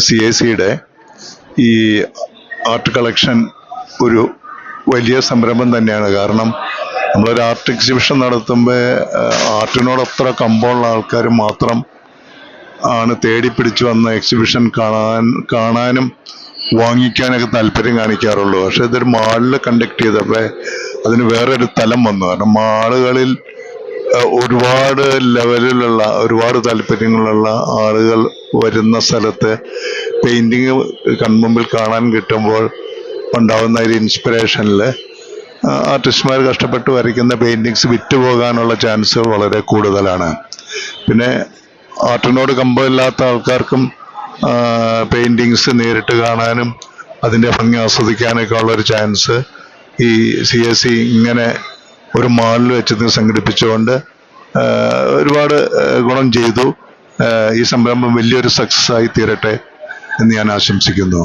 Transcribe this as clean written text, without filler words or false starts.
CACയുടെ ഈ art collection ഒരു വലിയ സംരംഭം തന്നെയാണ്. കാരണം നമ്മളൊരു ആർട്ട് എക്സിബിഷൻ നടത്തുമ്പോൾ ആർട്ടിനോട് അത്ര കമ്പമുള്ള ആൾക്കാർ മാത്രം ആണ് തേടി പിടിച്ചു വന്ന എക്സിബിഷൻ കാണാനും വാങ്ങിക്കാനൊക്കെ താല്പര്യം കാണിക്കാറുള്ളൂ. പക്ഷെ ഇതൊരു മാളിൽ കണ്ടക്ട് ചെയ്തപ്പോൾ അതിന് വേറൊരു തലം വന്നു. കാരണം മാളുകളിൽ ഒരുപാട് ലെവലിലുള്ള ഒരുപാട് താല്പര്യങ്ങളുള്ള ആളുകൾ വരുന്ന സ്ഥലത്ത് പെയിന്റിങ് കൺമുമ്പിൽ കാണാൻ കിട്ടുമ്പോൾ ഉണ്ടാവുന്ന ഒരു ഇൻസ്പിറേഷനിൽ ആർട്ടിസ്റ്റുമാർ കഷ്ടപ്പെട്ട് വരയ്ക്കുന്ന പെയിന്റിങ്സ് വിറ്റുപോകാനുള്ള ചാൻസുകൾ വളരെ കൂടുതലാണ്. പിന്നെ ആർട്ടിനോട് കമ്പമില്ലാത്ത ആൾക്കാർക്കും പെയിന്റിങ്സ് നേരിട്ട് കാണാനും അതിൻ്റെ ഭംഗി ആസ്വദിക്കാനൊക്കെ ഉള്ളൊരു ചാൻസ് ഈ CAC ഇങ്ങനെ ഒരു മാളിൽ വെച്ച് സംഘടിപ്പിച്ചുകൊണ്ട് ഒരുപാട് ഗുണം ചെയ്തു. ഈ സംരംഭം വലിയൊരു സക്സസ് ആയി തീരട്ടെ എന്ന് ഞാൻ ആശംസിക്കുന്നു.